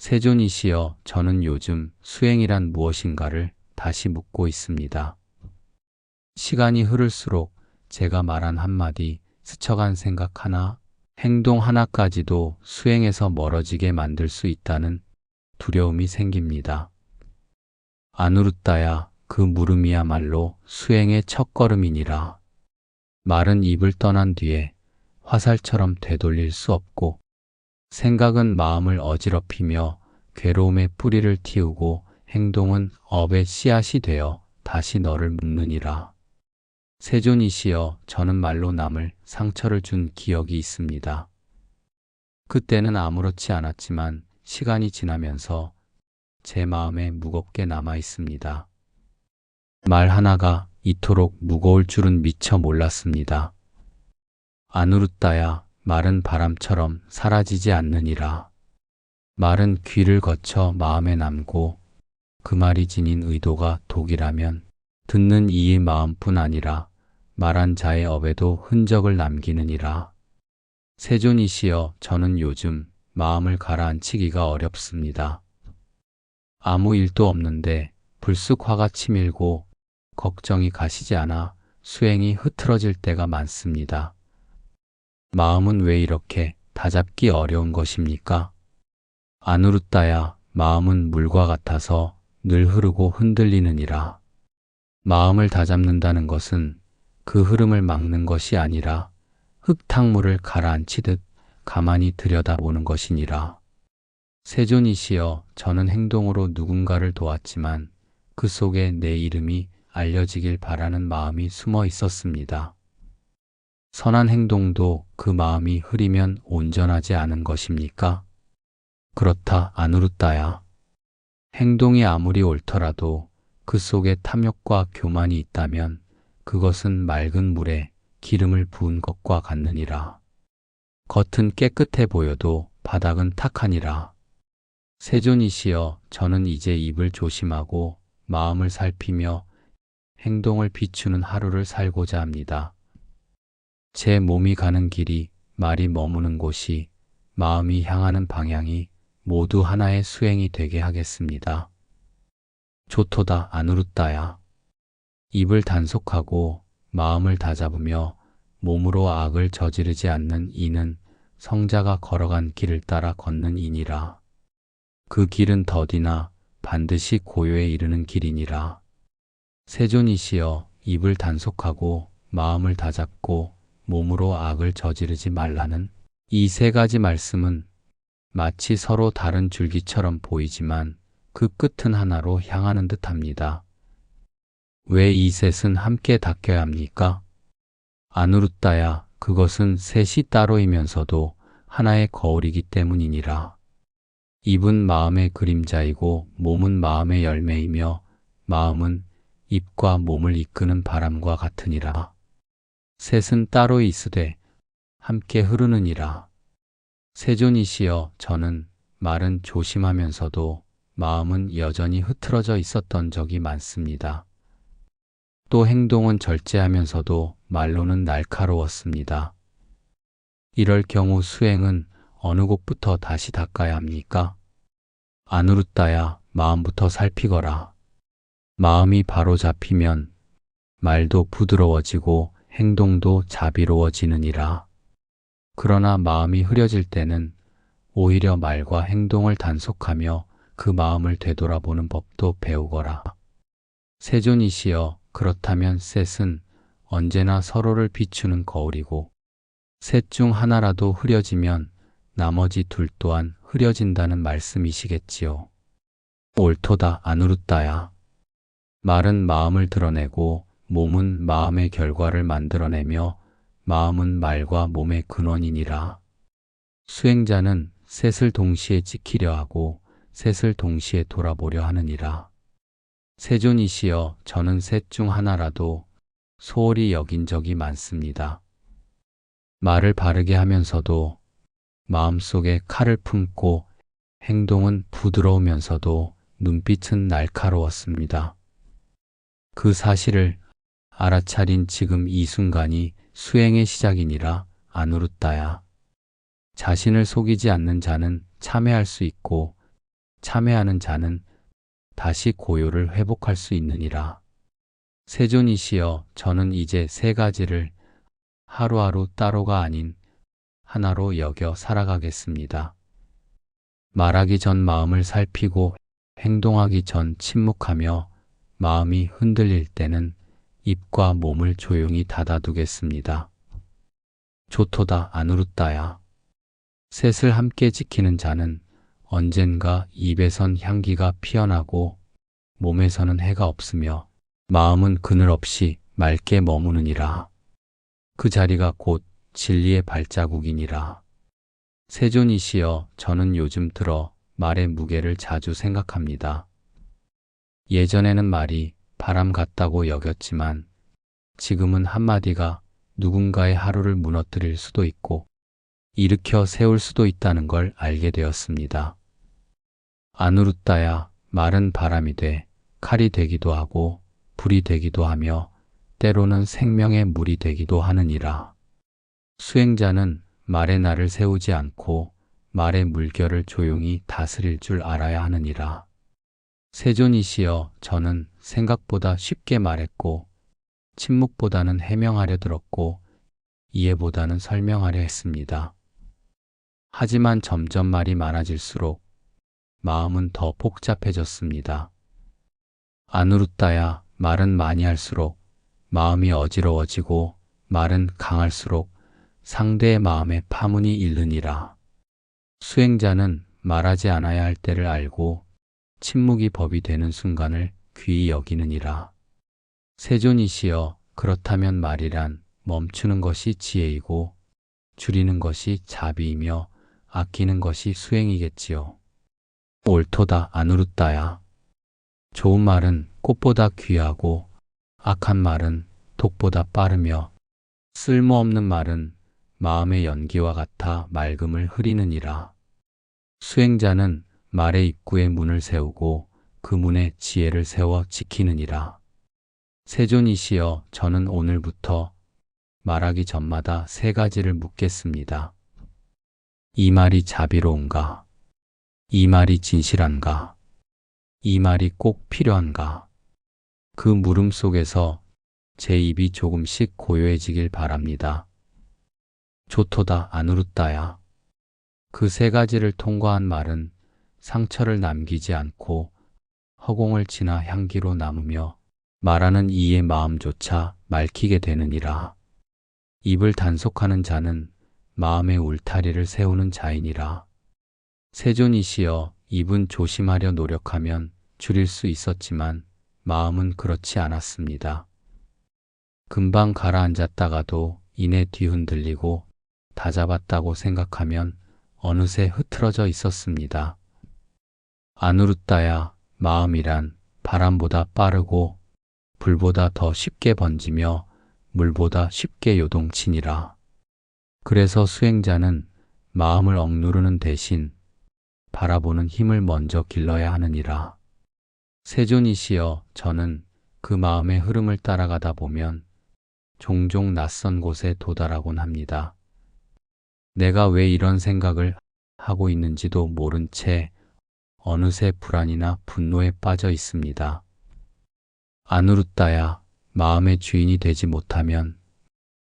세존이시여, 저는 요즘 수행이란 무엇인가를 다시 묻고 있습니다. 시간이 흐를수록 제가 말한 한마디, 스쳐간 생각 하나, 행동 하나까지도 수행에서 멀어지게 만들 수 있다는 두려움이 생깁니다. 아누르타야, 그 물음이야말로 수행의 첫걸음이니라. 말은 입을 떠난 뒤에 화살처럼 되돌릴 수 없고, 생각은 마음을 어지럽히며 괴로움의 뿌리를 틔우고, 행동은 업의 씨앗이 되어 다시 너를 묶느니라. 세존이시여, 저는 말로 남을 상처를 준 기억이 있습니다. 그때는 아무렇지 않았지만 시간이 지나면서 제 마음에 무겁게 남아 있습니다. 말 하나가 이토록 무거울 줄은 미처 몰랐습니다. 아누르타야, 말은 바람처럼 사라지지 않느니라. 말은 귀를 거쳐 마음에 남고, 그 말이 지닌 의도가 독이라면 듣는 이의 마음뿐 아니라 말한 자의 업에도 흔적을 남기느니라. 세존이시여, 저는 요즘 마음을 가라앉히기가 어렵습니다. 아무 일도 없는데 불쑥 화가 치밀고 걱정이 가시지 않아 수행이 흐트러질 때가 많습니다. 마음은 왜 이렇게 다잡기 어려운 것입니까? 아누르타야, 마음은 물과 같아서 늘 흐르고 흔들리느니라. 마음을 다잡는다는 것은 그 흐름을 막는 것이 아니라 흙탕물을 가라앉히듯 가만히 들여다보는 것이니라. 세존이시여, 저는 행동으로 누군가를 도왔지만 그 속에 내 이름이 알려지길 바라는 마음이 숨어 있었습니다. 선한 행동도 그 마음이 흐리면 온전하지 않은 것입니까? 그렇다, 아누르타야. 행동이 아무리 옳더라도 그 속에 탐욕과 교만이 있다면 그것은 맑은 물에 기름을 부은 것과 같느니라. 겉은 깨끗해 보여도 바닥은 탁하니라. 세존이시여, 저는 이제 입을 조심하고 마음을 살피며 행동을 비추는 하루를 살고자 합니다. 제 몸이 가는 길이, 말이 머무는 곳이, 마음이 향하는 방향이 모두 하나의 수행이 되게 하겠습니다. 좋도다, 아누르타야. 입을 단속하고 마음을 다잡으며 몸으로 악을 저지르지 않는 이는 성자가 걸어간 길을 따라 걷는 이니라. 그 길은 더디나 반드시 고요에 이르는 길이니라. 세존이시여, 입을 단속하고 마음을 다잡고 몸으로 악을 저지르지 말라는 이 세 가지 말씀은 마치 서로 다른 줄기처럼 보이지만 그 끝은 하나로 향하는 듯합니다. 왜 이 셋은 함께 닦여야 합니까? 아누르타야, 그것은 셋이 따로이면서도 하나의 거울이기 때문이니라. 입은 마음의 그림자이고 몸은 마음의 열매이며 마음은 입과 몸을 이끄는 바람과 같으니라. 셋은 따로 있으되 함께 흐르느니라. 세존이시여, 저는 말은 조심하면서도 마음은 여전히 흐트러져 있었던 적이 많습니다. 또 행동은 절제하면서도 말로는 날카로웠습니다. 이럴 경우 수행은 어느 곳부터 다시 닦아야 합니까? 아누르타야, 마음부터 살피거라. 마음이 바로 잡히면 말도 부드러워지고 행동도 자비로워지느니라. 그러나 마음이 흐려질 때는 오히려 말과 행동을 단속하며 그 마음을 되돌아보는 법도 배우거라. 세존이시여, 그렇다면 셋은 언제나 서로를 비추는 거울이고 셋 중 하나라도 흐려지면 나머지 둘 또한 흐려진다는 말씀이시겠지요. 옳도다, 아누르타야. 말은 마음을 드러내고 몸은 마음의 결과를 만들어내며 마음은 말과 몸의 근원이니라. 수행자는 셋을 동시에 지키려 하고 셋을 동시에 돌아보려 하느니라. 세존이시여, 저는 셋 중 하나라도 소홀히 여긴 적이 많습니다. 말을 바르게 하면서도 마음속에 칼을 품고 행동은 부드러우면서도 눈빛은 날카로웠습니다. 그 사실을 알아차린 지금 이 순간이 수행의 시작이니라. 아누르타야. 자신을 속이지 않는 자는 참회할 수 있고 참회하는 자는 다시 고요를 회복할 수 있느니라. 세존이시여, 저는 이제 세 가지를 하루하루 따로가 아닌 하나로 여겨 살아가겠습니다. 말하기 전 마음을 살피고 행동하기 전 침묵하며 마음이 흔들릴 때는 입과 몸을 조용히 닫아두겠습니다. 조토다 아누루따야. 셋을 함께 지키는 자는 언젠가 입에선 향기가 피어나고 몸에서는 해가 없으며 마음은 그늘 없이 맑게 머무느니라. 그 자리가 곧 진리의 발자국이니라. 세존이시여, 저는 요즘 들어 말의 무게를 자주 생각합니다. 예전에는 말이 바람 같다고 여겼지만 지금은 한마디가 누군가의 하루를 무너뜨릴 수도 있고 일으켜 세울 수도 있다는 걸 알게 되었습니다. 아누루따야, 말은 바람이 돼 칼이 되기도 하고 불이 되기도 하며 때로는 생명의 물이 되기도 하느니라. 수행자는 말의 날을 세우지 않고 말의 물결을 조용히 다스릴 줄 알아야 하느니라. 세존이시여, 저는 생각보다 쉽게 말했고 침묵보다는 해명하려 들었고 이해보다는 설명하려 했습니다. 하지만 점점 말이 많아질수록 마음은 더 복잡해졌습니다. 아누루따야, 말은 많이 할수록 마음이 어지러워지고 말은 강할수록 상대의 마음에 파문이 일르니라. 수행자는 말하지 않아야 할 때를 알고 침묵이 법이 되는 순간을 귀히 여기느니라. 세존이시여, 그렇다면 말이란 멈추는 것이 지혜이고 줄이는 것이 자비이며 아끼는 것이 수행이겠지요. 옳도다 아누루따야. 좋은 말은 꽃보다 귀하고 악한 말은 독보다 빠르며 쓸모없는 말은 마음의 연기와 같아 맑음을 흐리느니라. 수행자는 말의 입구에 문을 세우고 그 문에 지혜를 세워 지키느니라. 세존이시여, 저는 오늘부터 말하기 전마다 세 가지를 묻겠습니다. 이 말이 자비로운가? 이 말이 진실한가? 이 말이 꼭 필요한가? 그 물음 속에서 제 입이 조금씩 고요해지길 바랍니다. 조토다 아누루따야. 그 세 가지를 통과한 말은 상처를 남기지 않고 허공을 지나 향기로 남으며 말하는 이의 마음조차 맑히게 되느니라. 입을 단속하는 자는 마음의 울타리를 세우는 자이니라. 세존이시여, 입은 조심하려 노력하면 줄일 수 있었지만 마음은 그렇지 않았습니다. 금방 가라앉았다가도 이내 뒤흔들리고 다잡았다고 생각하면 어느새 흐트러져 있었습니다. 아누루따야, 마음이란 바람보다 빠르고 불보다 더 쉽게 번지며 물보다 쉽게 요동치니라. 그래서 수행자는 마음을 억누르는 대신 바라보는 힘을 먼저 길러야 하느니라. 세존이시여, 저는 그 마음의 흐름을 따라가다 보면 종종 낯선 곳에 도달하곤 합니다. 내가 왜 이런 생각을 하고 있는지도 모른 채 어느새 불안이나 분노에 빠져 있습니다. 아누루따야, 마음의 주인이 되지 못하면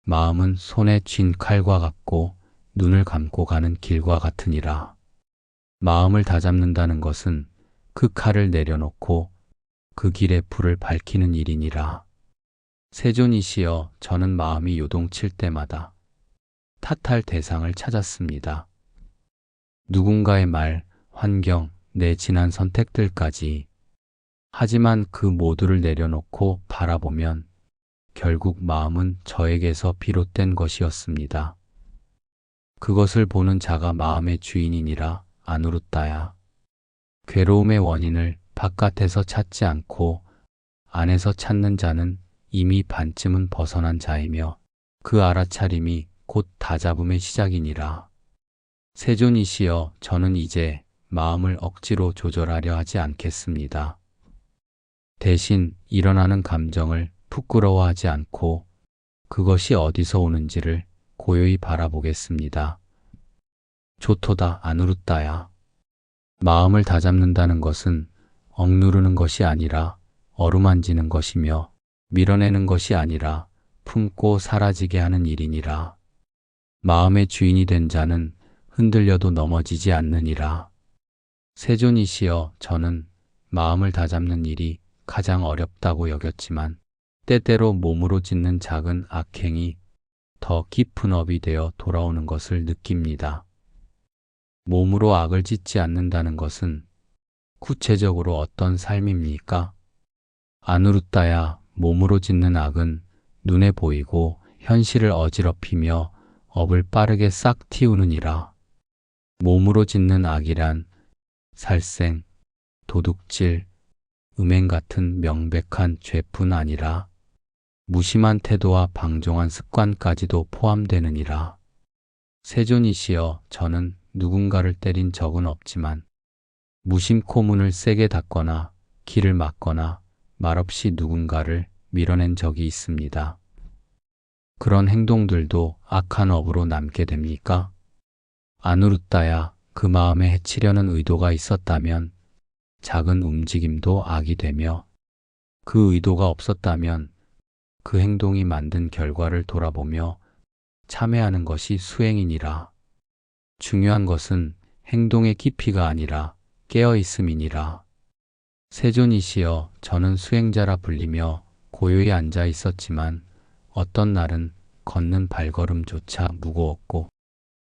마음은 손에 쥔 칼과 같고 눈을 감고 가는 길과 같으니라. 마음을 다잡는다는 것은 그 칼을 내려놓고 그 길의 불을 밝히는 일이니라. 세존이시여, 저는 마음이 요동칠 때마다 탓할 대상을 찾았습니다. 누군가의 말, 환경, 내 지난 선택들까지. 하지만 그 모두를 내려놓고 바라보면 결국 마음은 저에게서 비롯된 것이었습니다. 그것을 보는 자가 마음의 주인이니라. 아누루따야. 괴로움의 원인을 바깥에서 찾지 않고 안에서 찾는 자는 이미 반쯤은 벗어난 자이며 그 알아차림이 곧 다잡음의 시작이니라. 세존이시여, 저는 이제 마음을 억지로 조절하려 하지 않겠습니다. 대신 일어나는 감정을 부끄러워하지 않고 그것이 어디서 오는지를 고요히 바라보겠습니다. 조토다 아누루따야. 마음을 다잡는다는 것은 억누르는 것이 아니라 어루만지는 것이며 밀어내는 것이 아니라 품고 사라지게 하는 일이니라. 마음의 주인이 된 자는 흔들려도 넘어지지 않느니라. 세존이시여, 저는 마음을 다잡는 일이 가장 어렵다고 여겼지만 때때로 몸으로 짓는 작은 악행이 더 깊은 업이 되어 돌아오는 것을 느낍니다. 몸으로 악을 짓지 않는다는 것은 구체적으로 어떤 삶입니까? 아누루타야, 몸으로 짓는 악은 눈에 보이고 현실을 어지럽히며 업을 빠르게 싹 틔우느니라. 몸으로 짓는 악이란 살생, 도둑질, 음행 같은 명백한 죄뿐 아니라 무심한 태도와 방종한 습관까지도 포함되느니라. 세존이시여, 저는 누군가를 때린 적은 없지만 무심코 문을 세게 닫거나 길을 막거나 말없이 누군가를 밀어낸 적이 있습니다. 그런 행동들도 악한 업으로 남게 됩니까? 아누루타야, 그 마음에 해치려는 의도가 있었다면 작은 움직임도 악이 되며 그 의도가 없었다면 그 행동이 만든 결과를 돌아보며 참회하는 것이 수행이니라. 중요한 것은 행동의 깊이가 아니라 깨어있음이니라. 세존이시여, 저는 수행자라 불리며 고요히 앉아 있었지만 어떤 날은 걷는 발걸음조차 무거웠고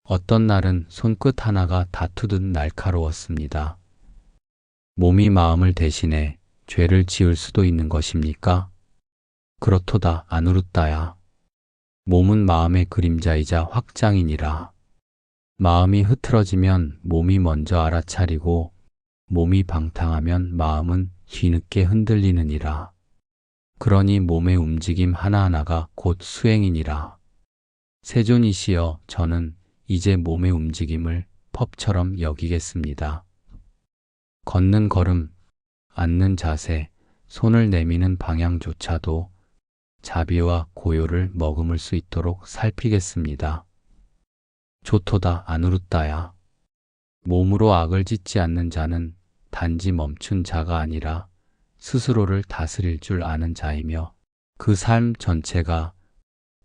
어떤 날은 손끝 하나가 다투듯 날카로웠습니다. 몸이 마음을 대신해 죄를 지을 수도 있는 것입니까? 그렇도다, 아누루타야. 몸은 마음의 그림자이자 확장이니라. 마음이 흐트러지면 몸이 먼저 알아차리고 몸이 방탕하면 마음은 뒤늦게 흔들리느니라. 그러니 몸의 움직임 하나하나가 곧 수행이니라. 세존이시여, 저는 이제 몸의 움직임을 펍처럼 여기겠습니다. 걷는 걸음, 앉는 자세, 손을 내미는 방향조차도 자비와 고요를 머금을 수 있도록 살피겠습니다. 좋도다, 아누루타야. 몸으로 악을 짓지 않는 자는 단지 멈춘 자가 아니라 스스로를 다스릴 줄 아는 자이며 그 삶 전체가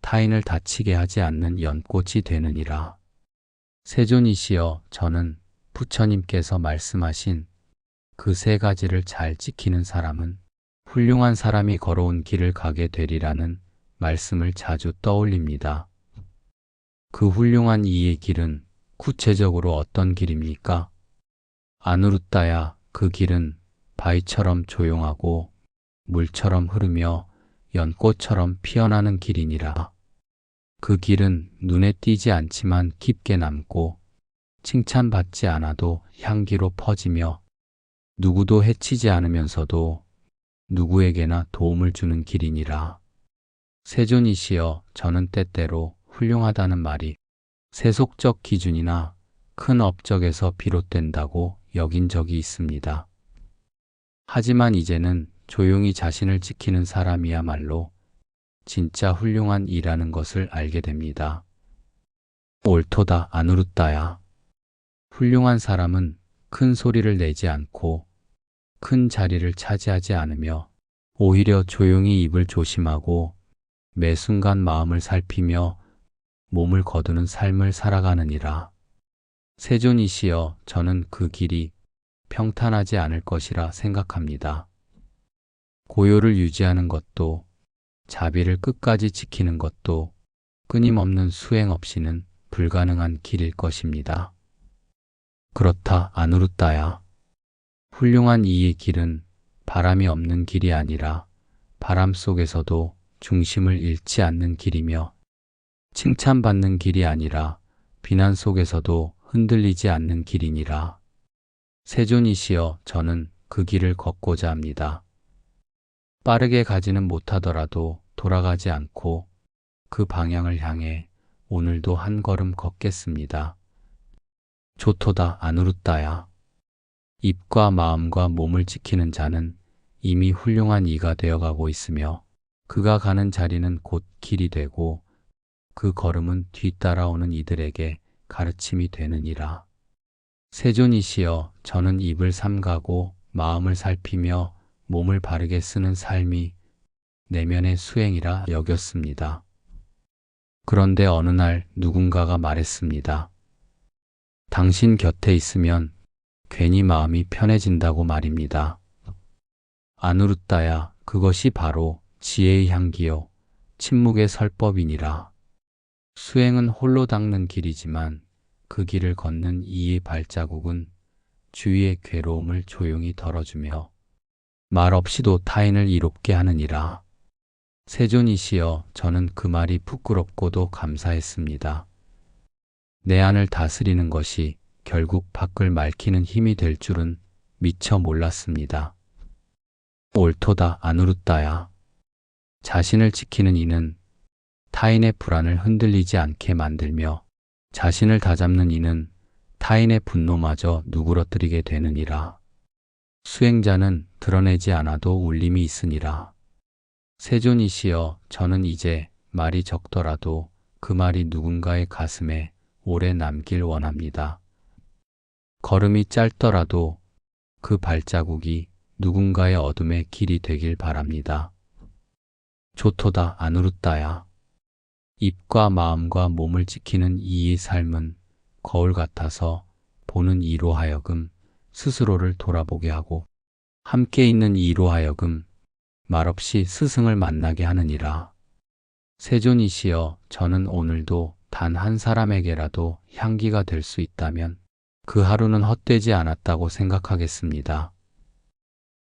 타인을 다치게 하지 않는 연꽃이 되느니라. 세존이시여, 저는 부처님께서 말씀하신 그 세 가지를 잘 지키는 사람은 훌륭한 사람이 걸어온 길을 가게 되리라는 말씀을 자주 떠올립니다. 그 훌륭한 이의 길은 구체적으로 어떤 길입니까? 아누루타야, 그 길은 바위처럼 조용하고 물처럼 흐르며 연꽃처럼 피어나는 길이니라. 그 길은 눈에 띄지 않지만 깊게 남고 칭찬받지 않아도 향기로 퍼지며 누구도 해치지 않으면서도 누구에게나 도움을 주는 길이니라. 세존이시여, 저는 때때로 훌륭하다는 말이 세속적 기준이나 큰 업적에서 비롯된다고 여긴 적이 있습니다. 하지만 이제는 조용히 자신을 지키는 사람이야말로 진짜 훌륭한 이라는 것을 알게 됩니다. 옳도다, 아누루타야. 훌륭한 사람은 큰 소리를 내지 않고 큰 자리를 차지하지 않으며 오히려 조용히 입을 조심하고 매 순간 마음을 살피며 몸을 거두는 삶을 살아가느니라. 세존이시여, 저는 그 길이 평탄하지 않을 것이라 생각합니다. 고요를 유지하는 것도 자비를 끝까지 지키는 것도 끊임없는 수행 없이는 불가능한 길일 것입니다. 그렇다, 아누루타야. 훌륭한 이의 길은 바람이 없는 길이 아니라 바람 속에서도 중심을 잃지 않는 길이며 칭찬받는 길이 아니라 비난 속에서도 흔들리지 않는 길이니라. 세존이시여, 저는 그 길을 걷고자 합니다. 빠르게 가지는 못하더라도 돌아가지 않고 그 방향을 향해 오늘도 한 걸음 걷겠습니다. 좋도다, 아누루타야. 입과 마음과 몸을 지키는 자는 이미 훌륭한 이가 되어가고 있으며 그가 가는 자리는 곧 길이 되고 그 걸음은 뒤따라오는 이들에게 가르침이 되느니라. 세존이시여, 저는 입을 삼가고 마음을 살피며 몸을 바르게 쓰는 삶이 내면의 수행이라 여겼습니다. 그런데 어느 날 누군가가 말했습니다. 당신 곁에 있으면 괜히 마음이 편해진다고 말입니다. 아누루타야, 그것이 바로 지혜의 향기요, 침묵의 설법이니라. 수행은 홀로 닦는 길이지만 그 길을 걷는 이의 발자국은 주위의 괴로움을 조용히 덜어주며 말 없이도 타인을 이롭게 하느니라. 세존이시여, 저는 그 말이 부끄럽고도 감사했습니다. 내 안을 다스리는 것이 결국 밖을 맑히는 힘이 될 줄은 미처 몰랐습니다. 옳도다, 아누루타야. 자신을 지키는 이는 타인의 불안을 흔들리지 않게 만들며 자신을 다잡는 이는 타인의 분노마저 누그러뜨리게 되느니라. 수행자는 드러내지 않아도 울림이 있으니라. 세존이시여, 저는 이제 말이 적더라도 그 말이 누군가의 가슴에 오래 남길 원합니다. 걸음이 짧더라도 그 발자국이 누군가의 어둠의 길이 되길 바랍니다. 좋도다, 아누루타야. 입과 마음과 몸을 지키는 이의 삶은 거울 같아서 보는 이로 하여금 스스로를 돌아보게 하고 함께 있는 이로 하여금 말없이 스승을 만나게 하느니라. 세존이시여, 저는 오늘도 단 한 사람에게라도 향기가 될 수 있다면 그 하루는 헛되지 않았다고 생각하겠습니다.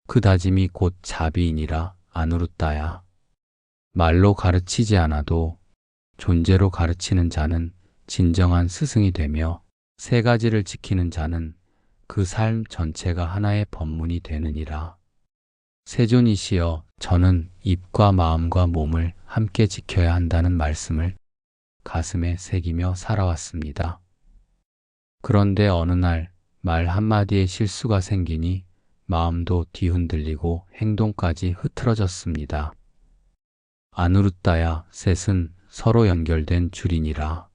그 다짐이 곧 자비이니라, 아누루타야. 말로 가르치지 않아도 존재로 가르치는 자는 진정한 스승이 되며 세 가지를 지키는 자는 그 삶 전체가 하나의 법문이 되느니라. 세존이시여, 저는 입과 마음과 몸을 함께 지켜야 한다는 말씀을 가슴에 새기며 살아왔습니다. 그런데 어느 날 말 한마디에 실수가 생기니 마음도 뒤흔들리고 행동까지 흐트러졌습니다. 아누루타야, 셋은 서로 연결된 줄이니라.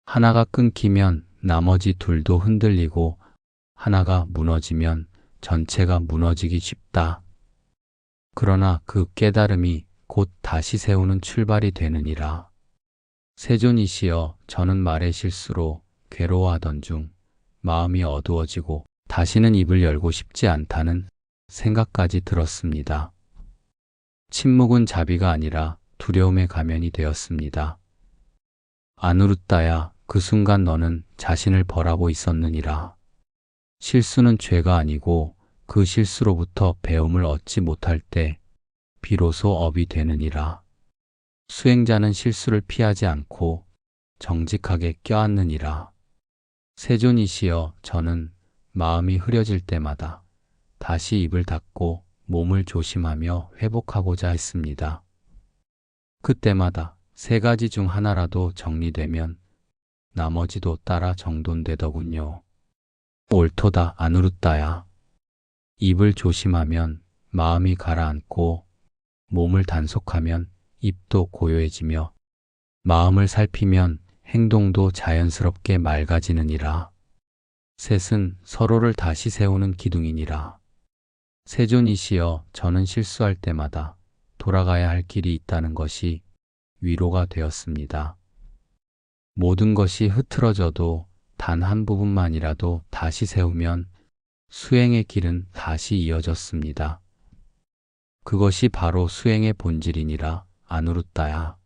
하나가 끊기면 나머지 둘도 흔들리고 하나가 무너지면 전체가 무너지기 쉽다. 그러나 그 깨달음이 곧 다시 세우는 출발이 되느니라. 세존이시여, 저는 말의 실수로 괴로워하던 중 마음이 어두워지고 다시는 입을 열고 싶지 않다는 생각까지 들었습니다. 침묵은 자비가 아니라 두려움의 가면이 되었습니다. 아누루타야, 그 순간 너는 자신을 벌하고 있었느니라. 실수는 죄가 아니고 그 실수로부터 배움을 얻지 못할 때 비로소 업이 되느니라. 수행자는 실수를 피하지 않고 정직하게 껴안느니라. 세존이시여, 저는 마음이 흐려질 때마다 다시 입을 닫고 몸을 조심하며 회복하고자 했습니다. 그때마다 세 가지 중 하나라도 정리되면 나머지도 따라 정돈되더군요. 옳도다, 아누루타야. 입을 조심하면 마음이 가라앉고 몸을 단속하면 입도 고요해지며 마음을 살피면 행동도 자연스럽게 맑아지느니라. 셋은 서로를 다시 세우는 기둥이니라. 세존이시여, 저는 실수할 때마다 돌아가야 할 길이 있다는 것이 위로가 되었습니다. 모든 것이 흐트러져도 단 한 부분만이라도 다시 세우면 수행의 길은 다시 이어졌습니다. 그것이 바로 수행의 본질이니라, 아누루타야.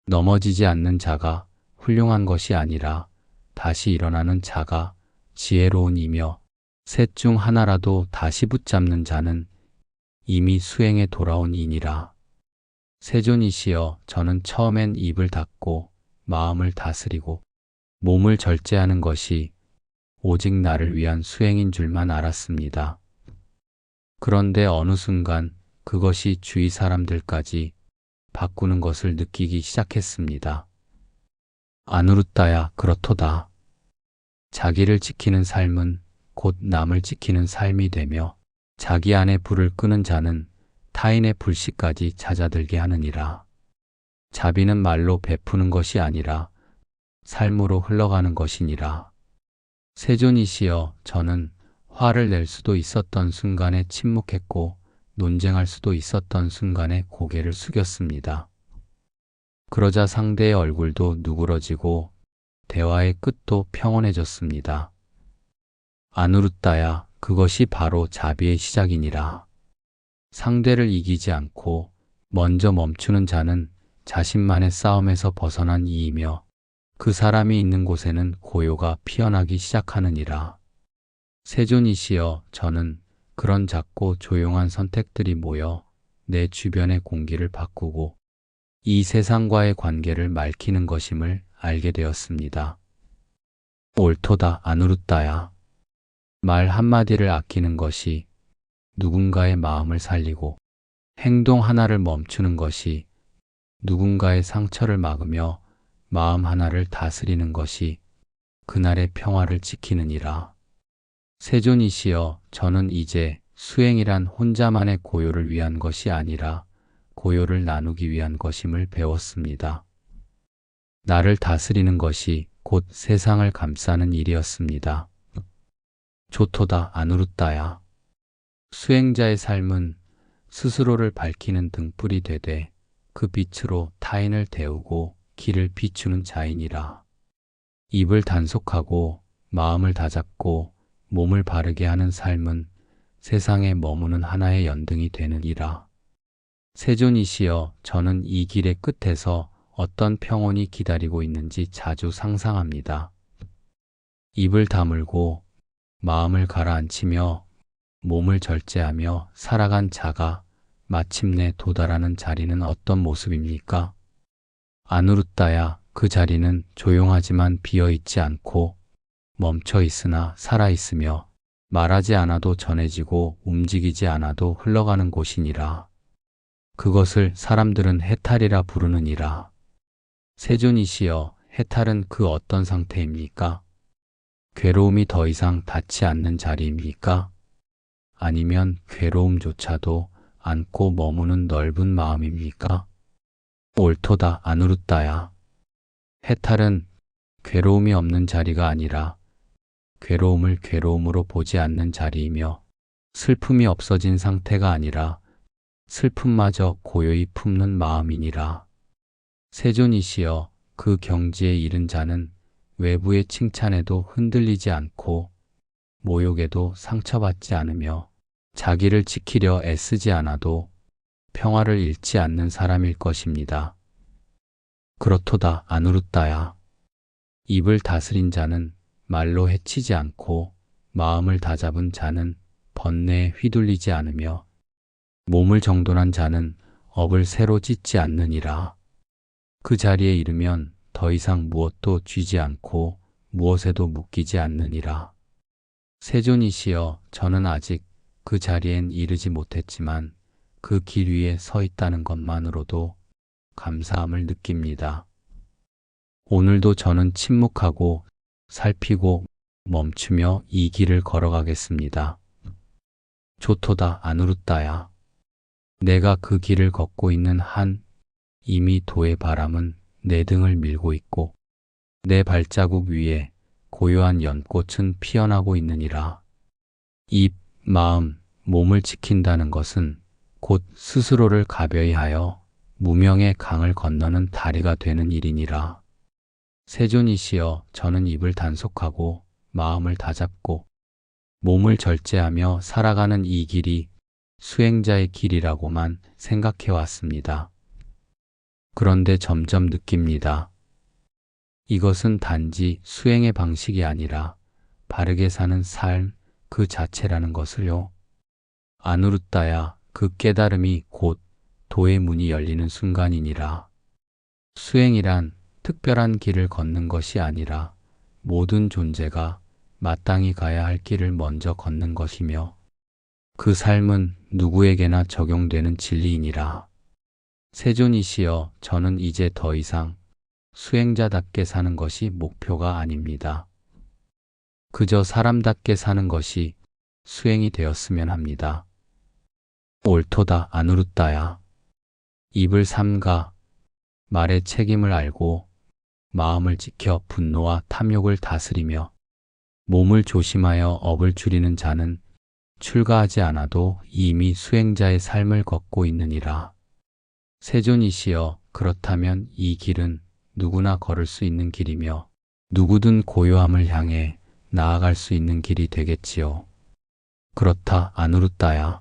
넘어지지 않는 자가 훌륭한 것이 아니라 다시 일어나는 자가 지혜로운 이며 셋 중 하나라도 다시 붙잡는 자는 이미 수행에 돌아온 이니라. 세존이시여, 저는 처음엔 입을 닫고 마음을 다스리고 몸을 절제하는 것이 오직 나를 위한 수행인 줄만 알았습니다. 그런데 어느 순간 그것이 주위 사람들까지 바꾸는 것을 느끼기 시작했습니다. 아누루타야, 그렇도다. 자기를 지키는 삶은 곧 남을 지키는 삶이 되며 자기 안에 불을 끄는 자는 타인의 불씨까지 잦아들게 하느니라. 자비는 말로 베푸는 것이 아니라 삶으로 흘러가는 것이니라. 세존이시여, 저는 화를 낼 수도 있었던 순간에 침묵했고 논쟁할 수도 있었던 순간에 고개를 숙였습니다. 그러자 상대의 얼굴도 누그러지고 대화의 끝도 평온해졌습니다. 아누르따야, 그것이 바로 자비의 시작이니라. 상대를 이기지 않고 먼저 멈추는 자는 자신만의 싸움에서 벗어난 이이며 그 사람이 있는 곳에는 고요가 피어나기 시작하느니라. 세존이시여, 저는 그런 작고 조용한 선택들이 모여 내 주변의 공기를 바꾸고 이 세상과의 관계를 맑히는 것임을 알게 되었습니다. 옳도다 아누르따야. 말 한마디를 아끼는 것이 누군가의 마음을 살리고 행동 하나를 멈추는 것이 누군가의 상처를 막으며 마음 하나를 다스리는 것이 그날의 평화를 지키느니라. 세존이시여, 저는 이제 수행이란 혼자만의 고요를 위한 것이 아니라 고요를 나누기 위한 것임을 배웠습니다. 나를 다스리는 것이 곧 세상을 감싸는 일이었습니다. 좋도다 아누르따야. 수행자의 삶은 스스로를 밝히는 등불이 되되 그 빛으로 타인을 데우고 길을 비추는 자이니라. 입을 단속하고 마음을 다잡고 몸을 바르게 하는 삶은 세상에 머무는 하나의 연등이 되느니라. 세존이시여, 저는 이 길의 끝에서 어떤 평온이 기다리고 있는지 자주 상상합니다. 입을 다물고 마음을 가라앉히며 몸을 절제하며 살아간 자가 마침내 도달하는 자리는 어떤 모습입니까? 아누르따야, 그 자리는 조용하지만 비어있지 않고 멈춰 있으나 살아있으며 말하지 않아도 전해지고 움직이지 않아도 흘러가는 곳이니라. 그것을 사람들은 해탈이라 부르느니라. 세존이시여, 해탈은 그 어떤 상태입니까? 괴로움이 더 이상 닿지 않는 자리입니까? 아니면 괴로움조차도 않고 머무는 넓은 마음입니까? 옳도다 아누르따야. 해탈은 괴로움이 없는 자리가 아니라 괴로움을 괴로움으로 보지 않는 자리이며 슬픔이 없어진 상태가 아니라 슬픔마저 고요히 품는 마음이니라. 세존이시여, 그 경지에 이른 자는 외부의 칭찬에도 흔들리지 않고 모욕에도 상처받지 않으며 자기를 지키려 애쓰지 않아도 평화를 잃지 않는 사람일 것입니다. 그렇도다 아누르따야. 입을 다스린 자는 말로 해치지 않고 마음을 다잡은 자는 번뇌에 휘둘리지 않으며 몸을 정돈한 자는 업을 새로 짓지 않느니라. 그 자리에 이르면 더 이상 무엇도 쥐지 않고 무엇에도 묶이지 않느니라. 세존이시여, 저는 아직 그 자리엔 이르지 못했지만 그 길 위에 서 있다는 것만으로도 감사함을 느낍니다. 오늘도 저는 침묵하고 살피고 멈추며 이 길을 걸어가겠습니다. 좋도다 아누르따야. 내가 그 길을 걷고 있는 한 이미 도의 바람은 내 등을 밀고 있고 내 발자국 위에 고요한 연꽃은 피어나고 있느니라. 입, 마음, 몸을 지킨다는 것은 곧 스스로를 가벼이 하여 무명의 강을 건너는 다리가 되는 일이니라. 세존이시여, 저는 입을 단속하고 마음을 다잡고 몸을 절제하며 살아가는 이 길이 수행자의 길이라고만 생각해 왔습니다. 그런데 점점 느낍니다. 이것은 단지 수행의 방식이 아니라 바르게 사는 삶 그 자체라는 것을요. 아누르따야, 그 깨달음이 곧 도의 문이 열리는 순간이니라. 수행이란 특별한 길을 걷는 것이 아니라 모든 존재가 마땅히 가야 할 길을 먼저 걷는 것이며 그 삶은 누구에게나 적용되는 진리이니라. 세존이시여, 저는 이제 더 이상 수행자답게 사는 것이 목표가 아닙니다. 그저 사람답게 사는 것이 수행이 되었으면 합니다. 옳도다 아누르따야. 입을 삼가 말의 책임을 알고 마음을 지켜 분노와 탐욕을 다스리며 몸을 조심하여 업을 줄이는 자는 출가하지 않아도 이미 수행자의 삶을 걷고 있느니라. 세존이시여, 그렇다면 이 길은 누구나 걸을 수 있는 길이며 누구든 고요함을 향해 나아갈 수 있는 길이 되겠지요. 그렇다 아누루타야.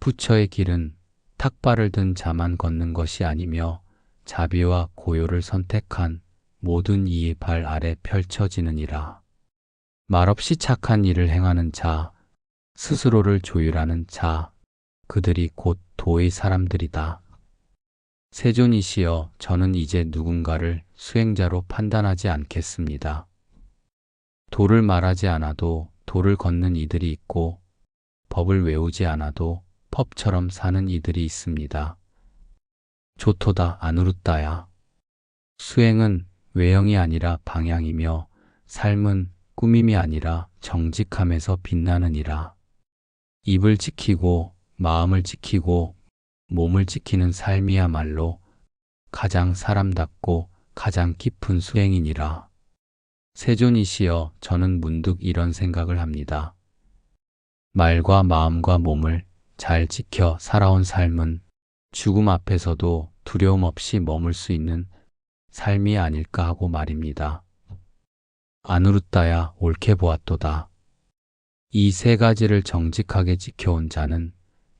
부처의 길은 탁발을 든 자만 걷는 것이 아니며 자비와 고요를 선택한 모든 이의 발 아래 펼쳐지느니라. 말없이 착한 일을 행하는 자, 스스로를 조율하는 자, 그들이 곧 도의 사람들이다. 세존이시여, 저는 이제 누군가를 수행자로 판단하지 않겠습니다. 도를 말하지 않아도 도를 걷는 이들이 있고 법을 외우지 않아도 법처럼 사는 이들이 있습니다. 조토다 아누루타야. 수행은 외형이 아니라 방향이며 삶은 꾸밈이 아니라 정직함에서 빛나느니라. 입을 지키고 마음을 지키고 몸을 지키는 삶이야말로 가장 사람답고 가장 깊은 수행이니라. 세존이시여, 저는 문득 이런 생각을 합니다. 말과 마음과 몸을 잘 지켜 살아온 삶은 죽음 앞에서도 두려움 없이 머물 수 있는 삶이 아닐까 하고 말입니다. 아누루타야, 옳게 보았도다. 이 세 가지를 정직하게 지켜온 자는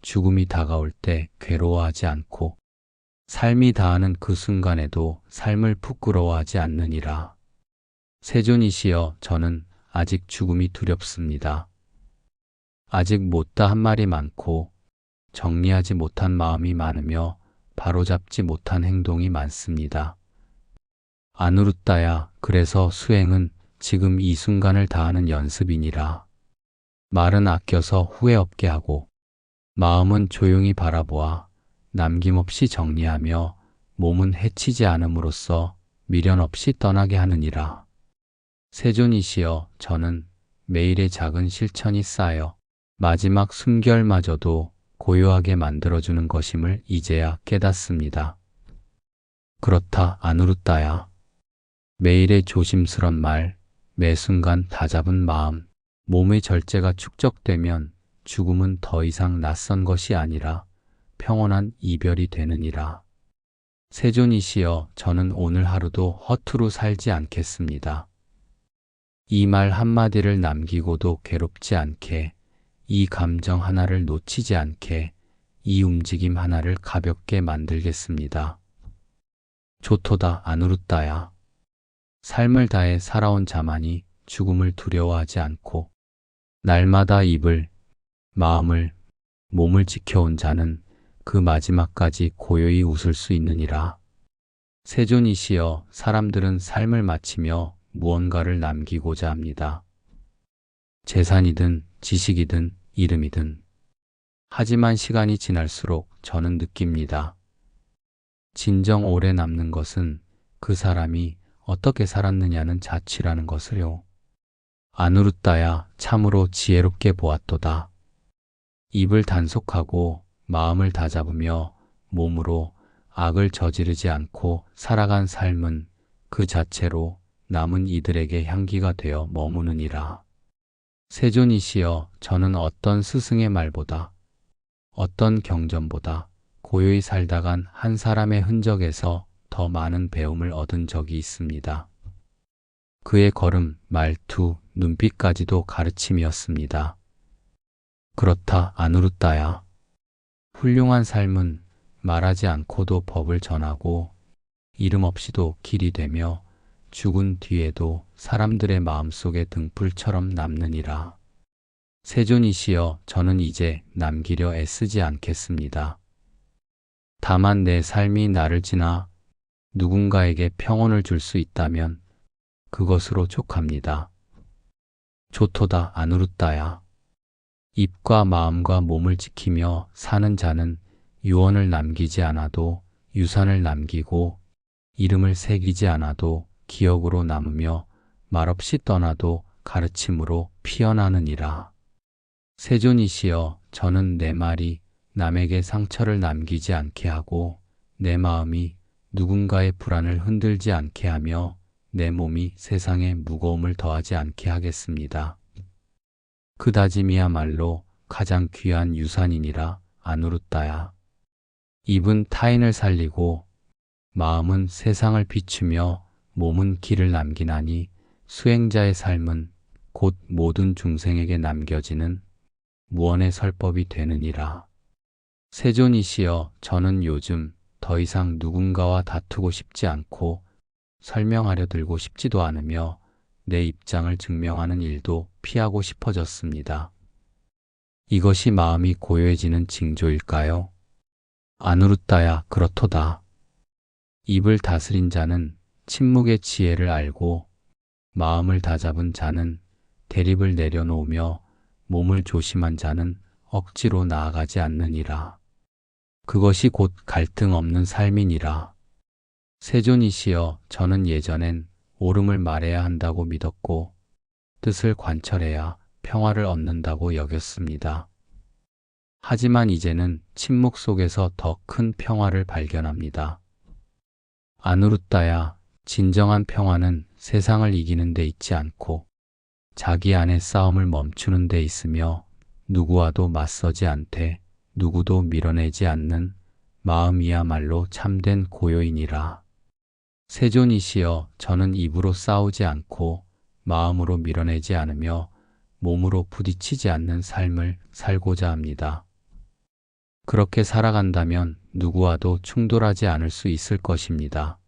죽음이 다가올 때 괴로워하지 않고 삶이 다하는 그 순간에도 삶을 부끄러워하지 않느니라. 세존이시여, 저는 아직 죽음이 두렵습니다. 아직 못다 한 말이 많고 정리하지 못한 마음이 많으며 바로잡지 못한 행동이 많습니다. 아누루타야, 그래서 수행은 지금 이 순간을 다하는 연습이니라. 말은 아껴서 후회 없게 하고 마음은 조용히 바라보아 남김없이 정리하며 몸은 해치지 않음으로써 미련 없이 떠나게 하느니라. 세존이시여, 저는 매일의 작은 실천이 쌓여 마지막 숨결마저도 고요하게 만들어주는 것임을 이제야 깨닫습니다. 그렇다 아누루타야. 매일의 조심스런 말, 매 순간 다잡은 마음, 몸의 절제가 축적되면 죽음은 더 이상 낯선 것이 아니라 평온한 이별이 되느니라. 세존이시여, 저는 오늘 하루도 허투루 살지 않겠습니다. 이 말 한마디를 남기고도 괴롭지 않게, 이 감정 하나를 놓치지 않게, 이 움직임 하나를 가볍게 만들겠습니다. 조토다 아누루타야. 삶을 다해 살아온 자만이 죽음을 두려워하지 않고 날마다 입을, 마음을, 몸을 지켜온 자는 그 마지막까지 고요히 웃을 수 있느니라. 세존이시여, 사람들은 삶을 마치며 무언가를 남기고자 합니다. 재산이든 지식이든 이름이든. 하지만 시간이 지날수록 저는 느낍니다. 진정 오래 남는 것은 그 사람이 어떻게 살았느냐는 자취라는 것을요. 아누루타야, 참으로 지혜롭게 보았도다. 입을 단속하고 마음을 다잡으며 몸으로 악을 저지르지 않고 살아간 삶은 그 자체로 남은 이들에게 향기가 되어 머무느니라. 세존이시여, 저는 어떤 스승의 말보다, 어떤 경전보다 고요히 살다간 한 사람의 흔적에서 더 많은 배움을 얻은 적이 있습니다. 그의 걸음, 말투, 눈빛까지도 가르침이었습니다. 그렇다 아누루타야. 훌륭한 삶은 말하지 않고도 법을 전하고 이름 없이도 길이 되며 죽은 뒤에도 사람들의 마음속에 등불처럼 남느니라. 세존이시여, 저는 이제 남기려 애쓰지 않겠습니다. 다만 내 삶이 나를 지나 누군가에게 평온을 줄 수 있다면 그것으로 족합니다. 조토다 아누루타야. 입과 마음과 몸을 지키며 사는 자는 유언을 남기지 않아도 유산을 남기고 이름을 새기지 않아도 기억으로 남으며 말없이 떠나도 가르침으로 피어나느니라. 세존이시여, 저는 내 말이 남에게 상처를 남기지 않게 하고 내 마음이 누군가의 불안을 흔들지 않게 하며 내 몸이 세상에 무거움을 더하지 않게 하겠습니다. 그 다짐이야말로 가장 귀한 유산이니라. 아누루따야. 입은 타인을 살리고 마음은 세상을 비추며 몸은 길을 남기나니 수행자의 삶은 곧 모든 중생에게 남겨지는 무언의 설법이 되느니라. 세존이시여, 저는 요즘 더 이상 누군가와 다투고 싶지 않고 설명하려 들고 싶지도 않으며 내 입장을 증명하는 일도 피하고 싶어졌습니다. 이것이 마음이 고요해지는 징조일까요? 아누루따야, 그렇도다. 입을 다스린 자는 침묵의 지혜를 알고 마음을 다잡은 자는 대립을 내려놓으며 몸을 조심한 자는 억지로 나아가지 않느니라. 그것이 곧 갈등 없는 삶이니라. 세존이시여, 저는 예전엔 옳음을 말해야 한다고 믿었고 뜻을 관철해야 평화를 얻는다고 여겼습니다. 하지만 이제는 침묵 속에서 더 큰 평화를 발견합니다. 아누루따야, 진정한 평화는 세상을 이기는 데 있지 않고 자기 안의 싸움을 멈추는 데 있으며 누구와도 맞서지 않되 누구도 밀어내지 않는 마음이야말로 참된 고요이니라. 세존이시여, 저는 입으로 싸우지 않고 마음으로 밀어내지 않으며 몸으로 부딪히지 않는 삶을 살고자 합니다. 그렇게 살아간다면 누구와도 충돌하지 않을 수 있을 것입니다.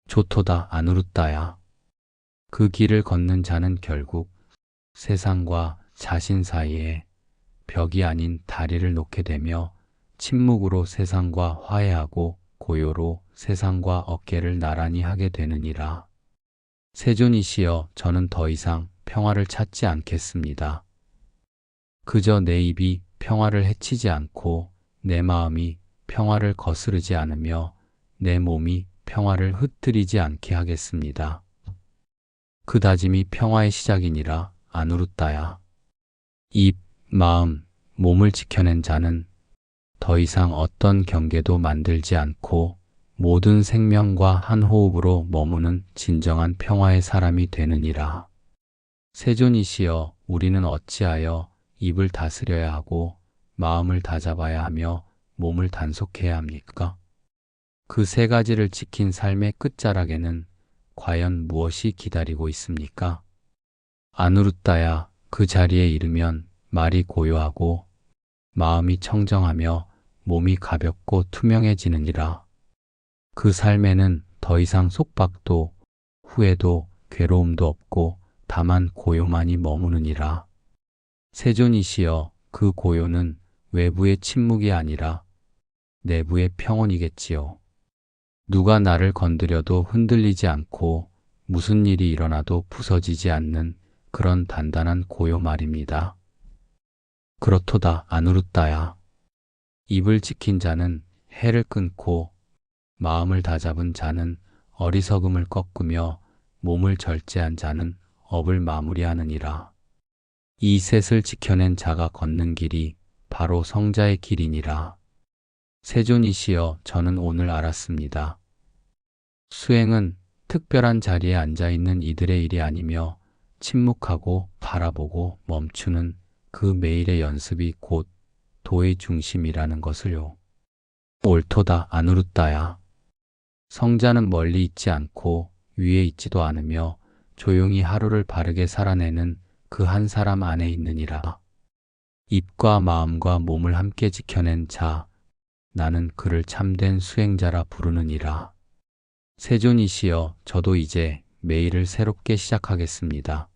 좋도다. 아누루따야. 그 길을 걷는 자는 결국 세상과 자신 사이에 벽이 아닌 다리를 놓게 되며 침묵으로 세상과 화해하고 고요로 세상과 어깨를 나란히 하게 되느니라. 세존이시여, 저는 더 이상 평화를 찾지 않겠습니다. 그저 내 입이 평화를 해치지 않고 내 마음이 평화를 거스르지 않으며 내 몸이 평화를 흩뜨리지 않게 하겠습니다. 그 다짐이 평화의 시작이니라. 아누루따야. 입, 마음, 몸을 지켜낸 자는 더 이상 어떤 경계도 만들지 않고 모든 생명과 한 호흡으로 머무는 진정한 평화의 사람이 되느니라. 세존이시여, 우리는 어찌하여 입을 다스려야 하고 마음을 다잡아야 하며 몸을 단속해야 합니까? 그 세 가지를 지킨 삶의 끝자락에는 과연 무엇이 기다리고 있습니까? 아누루따야, 그 자리에 이르면 말이 고요하고 마음이 청정하며 몸이 가볍고 투명해지느니라. 그 삶에는 더 이상 속박도 후회도 괴로움도 없고 다만 고요만이 머무느니라. 세존이시여, 그 고요는 외부의 침묵이 아니라 내부의 평온이겠지요. 누가 나를 건드려도 흔들리지 않고 무슨 일이 일어나도 부서지지 않는 그런 단단한 고요 말입니다. 그렇도다. 아누루따야. 입을 지킨 자는 해를 끊고 마음을 다잡은 자는 어리석음을 꺾으며 몸을 절제한 자는 업을 마무리하느니라. 이 셋을 지켜낸 자가 걷는 길이 바로 성자의 길이니라. 세존이시여, 저는 오늘 알았습니다. 수행은 특별한 자리에 앉아있는 이들의 일이 아니며 침묵하고 바라보고 멈추는 그 매일의 연습이 곧 도의 중심이라는 것을요. 옳도다. 아누루따야. 성자는 멀리 있지 않고 위에 있지도 않으며 조용히 하루를 바르게 살아내는 그 한 사람 안에 있느니라. 입과 마음과 몸을 함께 지켜낸 자, 나는 그를 참된 수행자라 부르느니라. 세존이시여, 저도 이제 매일을 새롭게 시작하겠습니다.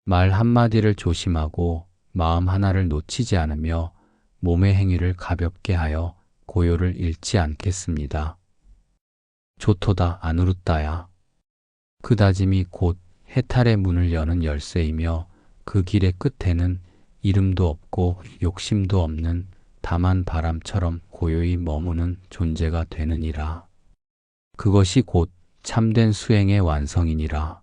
말 한마디를 조심하고 마음 하나를 놓치지 않으며 몸의 행위를 가볍게 하여 고요를 잃지 않겠습니다. 좋도다. 아누루따야. 그 다짐이 곧 해탈의 문을 여는 열쇠이며 그 길의 끝에는 이름도 없고 욕심도 없는 다만 바람처럼 고요히 머무는 존재가 되느니라. 그것이 곧 참된 수행의 완성이니라.